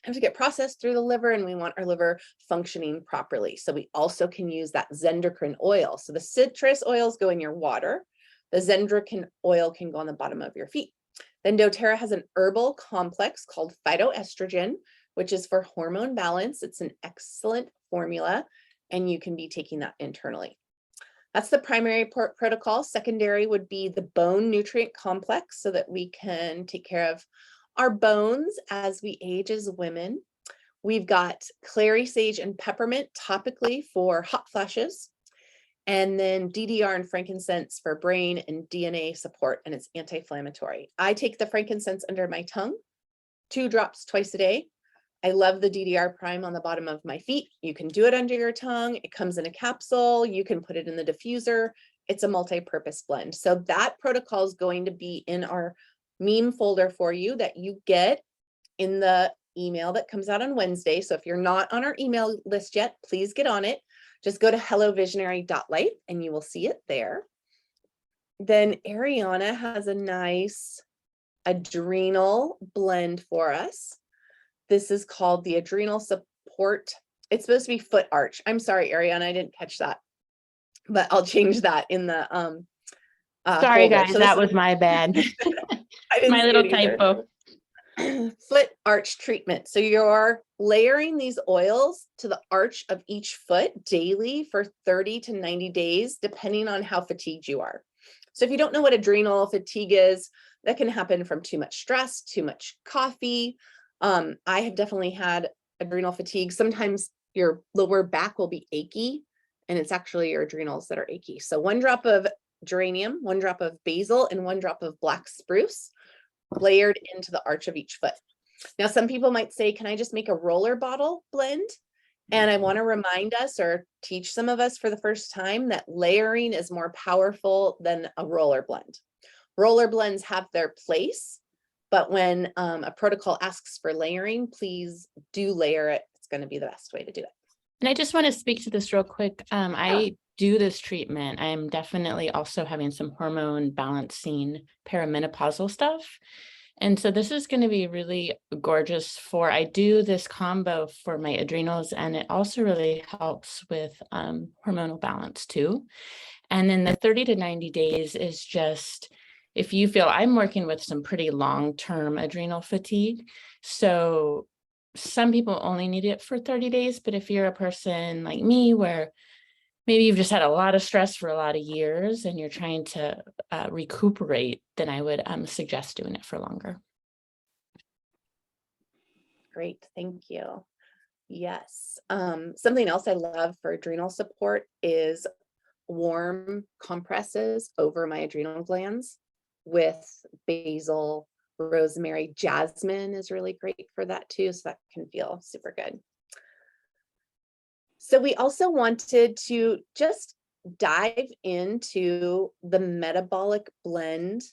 have to get processed through the liver, and we want our liver functioning properly. So we also can use that zendocrine oil. So the citrus oils go in your water. The zendocrine oil can go on the bottom of your feet. Then Doterra has an herbal complex called phytoestrogen, which is for hormone balance. It's an excellent formula, and you can be taking that internally. That's the primary protocol. Secondary would be the bone nutrient complex so that we can take care of our bones as we age as women. We've got clary, sage, and peppermint topically for hot flashes. And then DDR and frankincense for brain and DNA support, and it's anti-inflammatory. I take the frankincense under my tongue, 2 drops twice a day. I love the DDR prime on the bottom of my feet. You can do it under your tongue. It comes in a capsule. You can put it in the diffuser. It's a multi-purpose blend. So that protocol is going to be in our meme folder for you that you get in the email that comes out on Wednesday. So if you're not on our email list yet, please get on it. Just go to hellovisionary.life and you will see it there. Then Ariana has a nice adrenal blend for us. This is called the Adrenal Support. It's supposed to be foot arch. I'm sorry, Ariana, I didn't catch that, but I'll change that in the Sorry, folder. guys, So that was my bad. My little typo. Foot arch treatment. So you're layering these oils to the arch of each foot daily for 30 to 90 days, depending on how fatigued you are. So if you don't know what adrenal fatigue is, that can happen from too much stress, too much coffee. I have definitely had adrenal fatigue. Sometimes your lower back will be achy, and it's actually your adrenals that are achy. So 1 drop of geranium, 1 drop of basil, and 1 drop of black spruce layered into the arch of each foot. Now, some people might say, can I just make a roller bottle blend? And I want to remind us or teach some of us for the first time that layering is more powerful than a roller blend. Roller blends have their place, but when a protocol asks for layering, please do layer it. It's going to be the best way to do it. And I just want to speak to this real quick. I do this treatment. I'm definitely also having some hormone balancing perimenopausal stuff. And so this is going to be really gorgeous I do this combo for my adrenals, and it also really helps with hormonal balance too. And then the 30 to 90 days is just, if you feel, I'm working with some pretty long-term adrenal fatigue. So some people only need it for 30 days, but if you're a person like me where maybe you've just had a lot of stress for a lot of years and you're trying to recuperate, then I would suggest doing it for longer. Great, thank you. Yes, something else I love for adrenal support is warm compresses over my adrenal glands with basil, rosemary. Jasmine is really great for that too, so that can feel super good. So we also wanted to just dive into the Metabolic Blend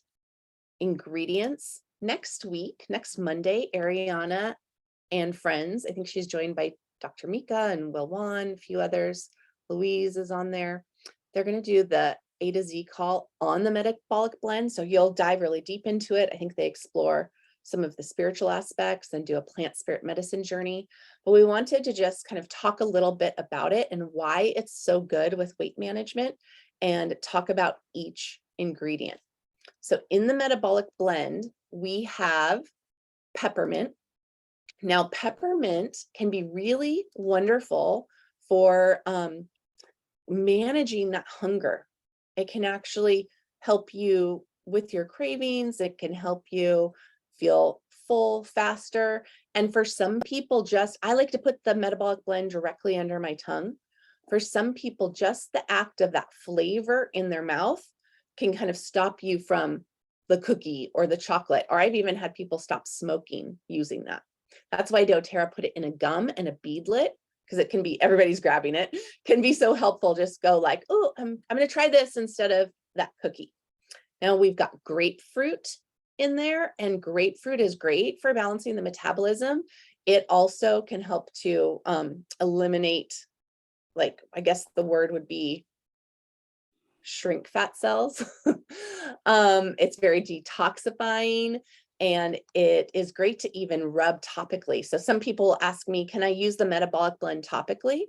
ingredients next week, next Monday. Ariana and friends, I think she's joined by Dr. Mika and Will Wan, a few others. Louise is on there. They're going to do the A to Z call on the Metabolic Blend. So you'll dive really deep into it. I think they explore some of the spiritual aspects and do a plant spirit medicine journey. But we wanted to just kind of talk a little bit about it and why it's so good with weight management and talk about each ingredient. So in the Metabolic Blend, we have peppermint. Now, peppermint can be really wonderful for managing that hunger. It can actually help you with your cravings. It can help you feel full faster. And for some people, I like to put the Metabolic Blend directly under my tongue. For some people, just the act of that flavor in their mouth can kind of stop you from the cookie or the chocolate. Or I've even had people stop smoking using that. That's why Doterra put it in a gum and a beadlet, because it can be, everybody's grabbing it, can be so helpful. Just go like, oh, I'm going to try this instead of that cookie. Now we've got grapefruit in there, and grapefruit is great for balancing the metabolism. It also can help to eliminate, like, I guess the word would be shrink fat cells. It's very detoxifying, and it is great to even rub topically. So some people ask me, can I use the Metabolic Blend topically?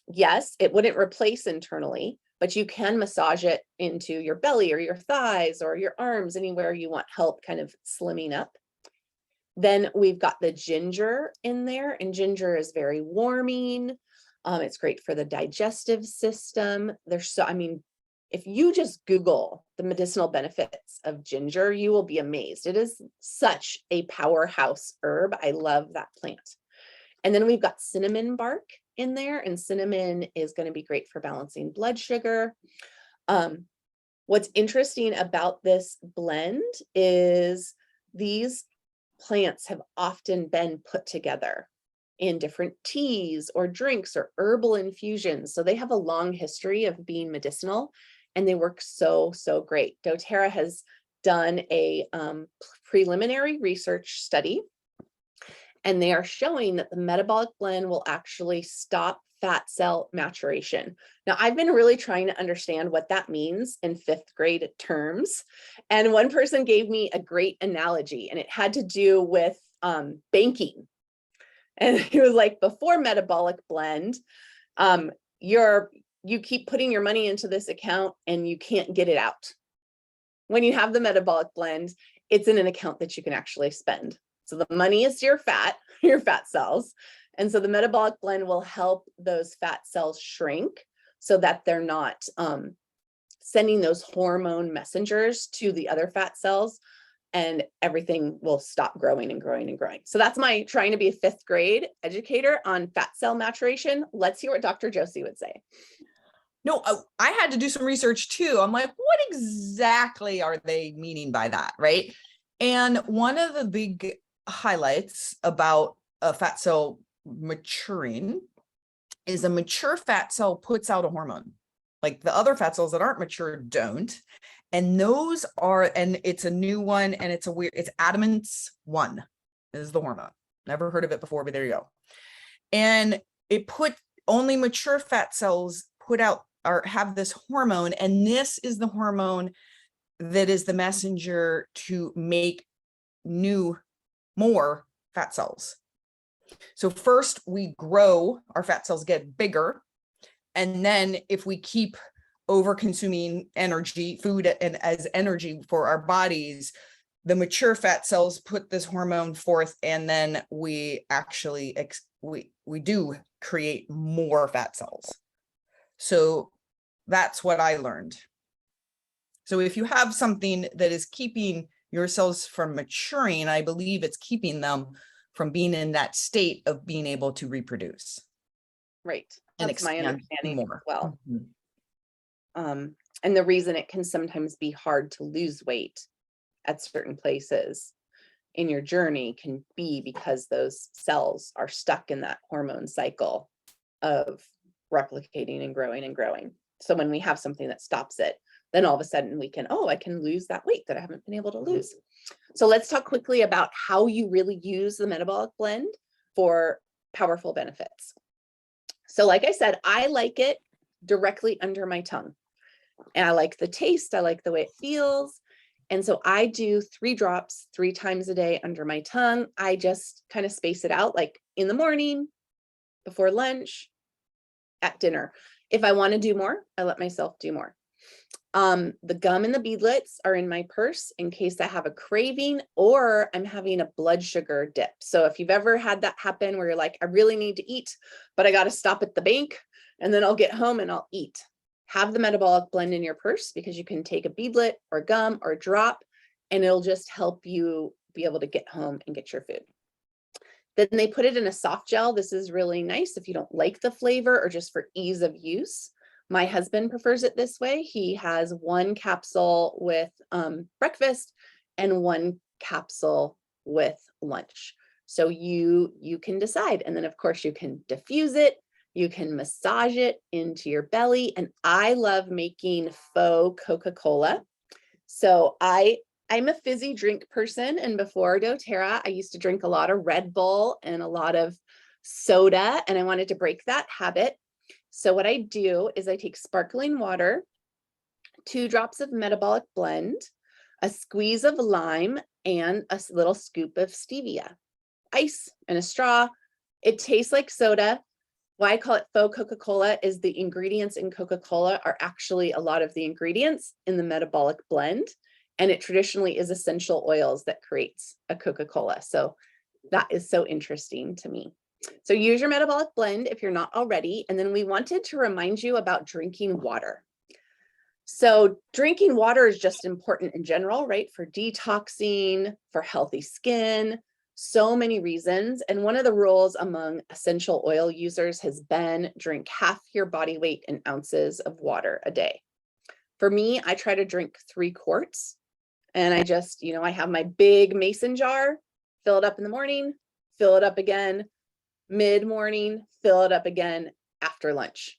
Yes, it wouldn't replace internally, but you can massage it into your belly or your thighs or your arms, anywhere you want help kind of slimming up. Then we've got the ginger in there, and ginger is very warming. It's great for the digestive system. If you just Google the medicinal benefits of ginger, you will be amazed. It is such a powerhouse herb. I love that plant. And then we've got cinnamon bark in there, and cinnamon is going to be great for balancing blood sugar. What's interesting about this blend is these plants have often been put together in different teas or drinks or herbal infusions. So they have a long history of being medicinal, and they work so, so great. Doterra has done a preliminary research study, and they are showing that the Metabolic Blend will actually stop fat cell maturation. Now, I've been really trying to understand what that means in 5th grade terms. And one person gave me a great analogy, and it had to do with banking. And he was like, before Metabolic Blend, you keep putting your money into this account and you can't get it out. When you have the Metabolic Blend, it's in an account that you can actually spend. So the money is your fat cells. And so the Metabolic Blend will help those fat cells shrink so that they're not sending those hormone messengers to the other fat cells, and everything will stop growing and growing and growing. So that's my trying to be a 5th grade educator on fat cell maturation. Let's hear what Dr. Josie would say. No, I had to do some research too. I'm like, what exactly are they meaning by that, right? And one of the big highlights about a fat cell maturing is a mature fat cell puts out a hormone. Like the other fat cells that aren't mature don't. And those are, and it's a new one, and it's Adamance 1 is the hormone. Never heard of it before, but there you go. And only mature fat cells put out or have this hormone, and this is the hormone that is the messenger to make more fat cells. So first we grow, our fat cells get bigger, and then if we keep over consuming food and as energy for our bodies, the mature fat cells put this hormone forth, and then we actually we do create more fat cells. So that's what I learned. So if you have something that is keeping your cells from maturing, I believe it's keeping them from being in that state of being able to reproduce. Right. And That's my understanding more. as well. Mm-hmm. And the reason it can sometimes be hard to lose weight at certain places in your journey can be because those cells are stuck in that hormone cycle of replicating and growing and growing. So when we have something that stops it, then all of a sudden we can, I can lose that weight that I haven't been able to lose. So let's talk quickly about how you really use the Metabolic Blend for powerful benefits. So like I said, I like it directly under my tongue. And I like the taste. I like the way it feels. And so I do 3 drops 3 times a day under my tongue. I just kind of space it out, like in the morning, before lunch, at dinner. If I want to do more, I let myself do more. The gum and the beadlets are in my purse in case I have a craving or I'm having a blood sugar dip. So if you've ever had that happen where you're like, I really need to eat, but I got to stop at the bank and then I'll get home and I'll eat. Have the metabolic blend in your purse because you can take a beadlet or gum or drop and it'll just help you be able to get home and get your food. Then they put it in a soft gel. This is really nice if you don't like the flavor or just for ease of use. My husband prefers it this way. He has 1 capsule with breakfast and 1 capsule with lunch. So you can decide. And then of course you can diffuse it. You can massage it into your belly. And I love making faux Coca-Cola. So I'm a fizzy drink person. And before Doterra, I used to drink a lot of Red Bull and a lot of soda. And I wanted to break that habit. So what I do is I take sparkling water, 2 drops of Metabolic Blend, a squeeze of lime, and a little scoop of stevia, ice, and a straw. It tastes like soda. Why I call it faux Coca-Cola is the ingredients in Coca-Cola are actually a lot of the ingredients in the Metabolic Blend. And it traditionally is essential oils that creates a Coca-Cola. So that is so interesting to me. So use your Metabolic Blend if you're not already. And then we wanted to remind you about drinking water. So drinking water is just important in general, right? For detoxing, for healthy skin, so many reasons. And one of the rules among essential oil users has been drink half your body weight in ounces of water a day. For me, I try to drink 3 quarts. And I just, I have my big mason jar, fill it up in the morning, fill it up again, mid-morning, fill it up again after lunch.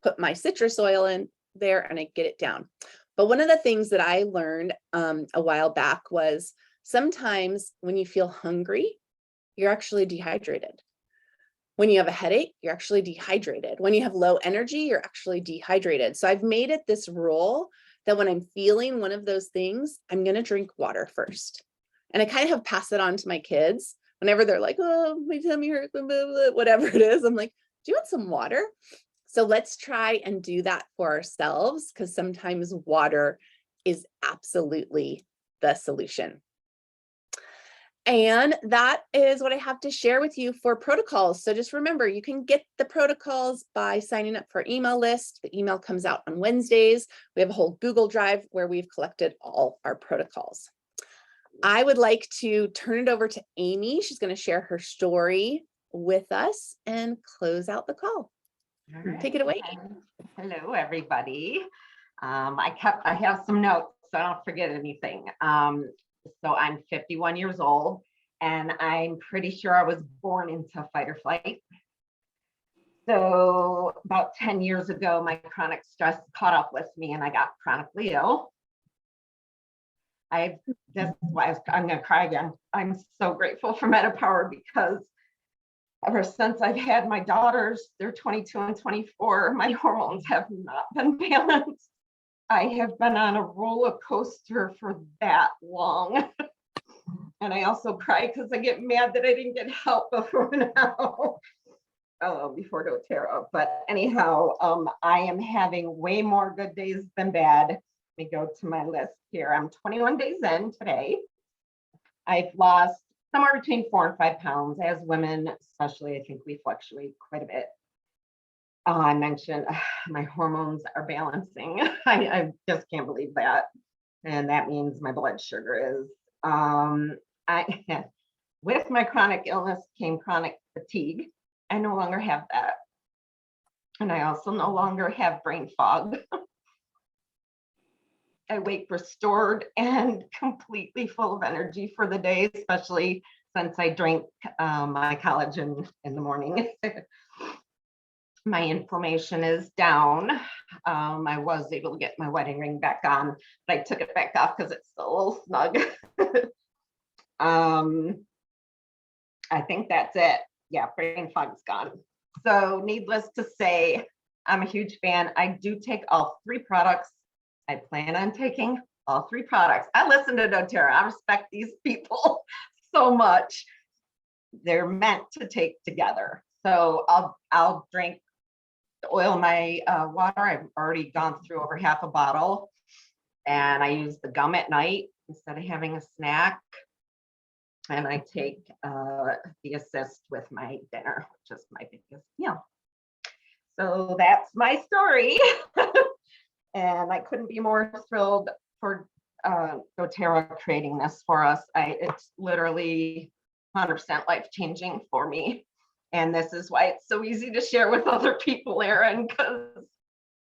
Put my citrus oil in there and I get it down. But one of the things that I learned a while back was sometimes when you feel hungry, you're actually dehydrated. When you have a headache, you're actually dehydrated. When you have low energy, you're actually dehydrated. So I've made it this rule that when I'm feeling one of those things, I'm going to drink water first. And I kind of have passed it on to my kids. Whenever they're like, oh, my tummy hurts, blah, blah, blah, whatever it is, I'm like, do you want some water? So let's try and do that for ourselves because sometimes water is absolutely the solution. And that is what I have to share with you for protocols. So just remember, you can get the protocols by signing up for our email list. The email comes out on Wednesdays. We have a whole Google Drive where we've collected all our protocols. I would like to turn it over to Aimee. She's going to share her story with us and close out the call. All right. Take it away. Hello, everybody. I have some notes so I don't forget anything. So I'm 51 years old and I'm pretty sure I was born into fight or flight. So about 10 years ago, my chronic stress caught up with me and I got chronically ill. That's why I'm going to cry again. I'm so grateful for MetaPWR because ever since I've had my daughters, they're 22 and 24, my hormones have not been balanced. I have been on a roller coaster for that long. And I also cry because I get mad that I didn't get help before now, before Doterra. But anyhow, I am having way more good days than bad. Let me go to my list here. I'm 21 days in today. I've lost somewhere between 4 and 5 pounds. As women, especially, I think we fluctuate quite a bit. I mentioned my hormones are balancing. I just can't believe that. And that means my blood sugar is. With my chronic illness came chronic fatigue. I no longer have that. And I also no longer have brain fog. I wake restored and completely full of energy for the day, especially since I drink my collagen in the morning. My inflammation is down. I was able to get my wedding ring back on, but I took it back off because it's still a little snug. I think that's it. Yeah, brain fog's gone. So needless to say, I'm a huge fan. I do take all 3 products I plan on taking all 3 products. I listen to Doterra. I respect these people so much. They're meant to take together. So I'll drink the oil in my water. I've already gone through over half a bottle, and I use the gum at night instead of having a snack. And I take the assist with my dinner, which is my biggest meal. So that's my story. And I couldn't be more thrilled for Doterra creating this for us. It's literally 100% life-changing for me. And this is why it's so easy to share with other people, Arin, because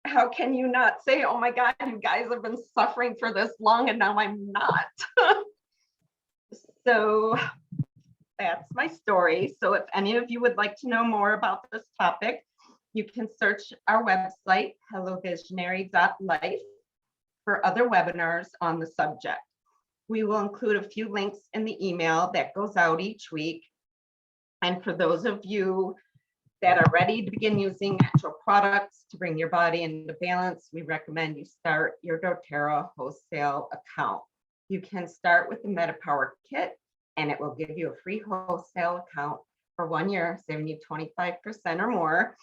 how can you not say, oh my God, you guys have been suffering for this long and now I'm not. So that's my story. So if any of you would like to know more about this topic, you can search our website, hellovisionary.life, for other webinars on the subject. We will include a few links in the email that goes out each week. And for those of you that are ready to begin using actual products to bring your body into balance, we recommend you start your Doterra Wholesale account. You can start with the MetaPWR kit, and it will give you a free wholesale account for 1 year, saving you 25% or more.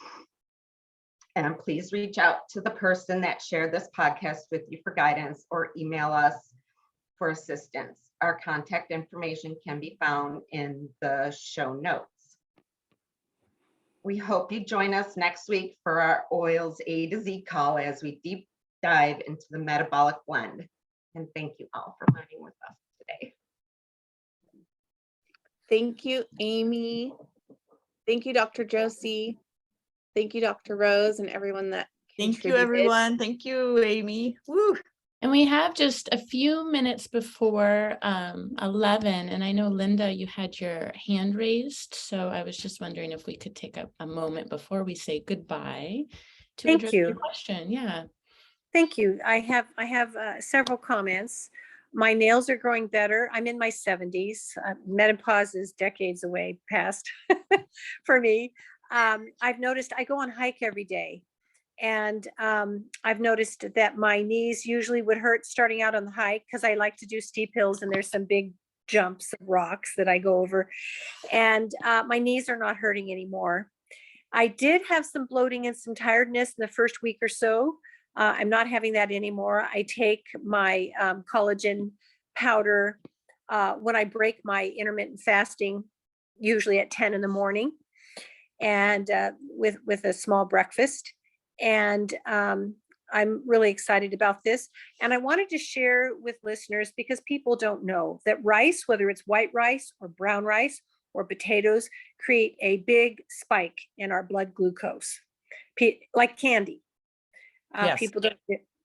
And please reach out to the person that shared this podcast with you for guidance, or email us for assistance. Our contact information can be found in the show notes. We hope you join us next week for our Oils A to Z call as we deep dive into the metabolic blend. And thank you all for learning with us today. Thank you, Aimee. Thank you, Dr. Josie. Thank you, Dr. Rose, and everyone that Thank you, contributed. everyone. Thank you, Aimee. Woo. And we have just a few minutes before 11, and I know, Linda, you had your hand raised, so I was just wondering if we could take a moment before we say goodbye to Thank address you. your question. Yeah. Thank you. I have several comments. My nails are growing better. I'm in my 70s. Menopause is decades away past for me. I've noticed I go on hike every day, and I've noticed that my knees usually would hurt starting out on the hike because I like to do steep hills, and there's some big jumps of rocks that I go over, and my knees are not hurting anymore. I did have some bloating and some tiredness in the first week or so. I'm not having that anymore. I take my collagen powder when I break my intermittent fasting, usually at 10 in the morning, and with a small breakfast. And I'm really excited about this. And I wanted to share with listeners, because people don't know that rice, whether it's white rice or brown rice or potatoes, create a big spike in our blood glucose, like candy. Yes.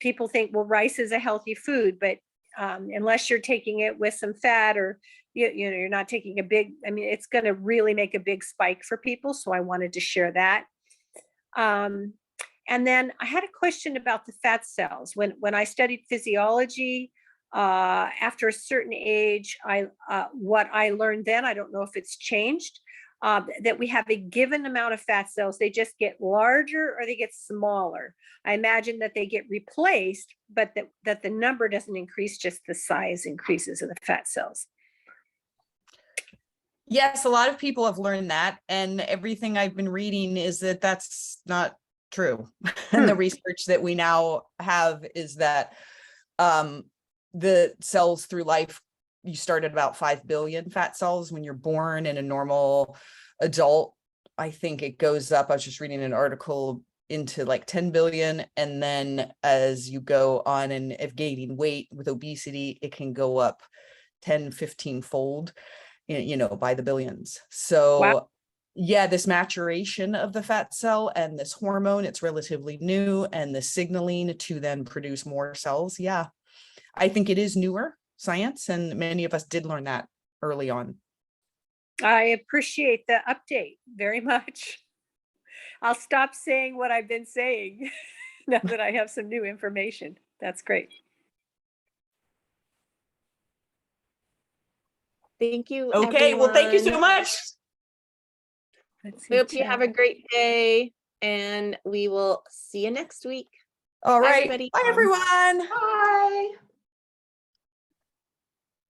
People think, well, rice is a healthy food, but unless you're taking it with some fat, or you're not taking a big, it's going to really make a big spike for people. So I wanted to share that. And then I had a question about the fat cells. When I studied physiology, after a certain age, what I learned then, I don't know if it's changed, that we have a given amount of fat cells. They just get larger or they get smaller. I imagine that they get replaced, but that the number doesn't increase, just the size increases of the fat cells. Yes, a lot of people have learned that, and everything I've been reading is that that's not true. And the research that we now have is that the cells through life, you start at about 5 billion fat cells when you're born. In a normal adult, I think it goes up, I was just reading an article, into like 10 billion. And then as you go on and if gaining weight with obesity, it can go up 10, 15 fold, by the billions. So wow. Yeah, this maturation of the fat cell and this hormone, it's relatively new, and the signaling to then produce more cells. Yeah, I think it is newer science, and many of us did learn that early on. I appreciate the update very much. I'll stop saying what I've been saying now that I have some new information. That's great. Thank you. Okay, everyone. well, thank you so much. We hope you have a great day, and we will see you next week. All Bye, right. everybody. Bye, everyone. Bye.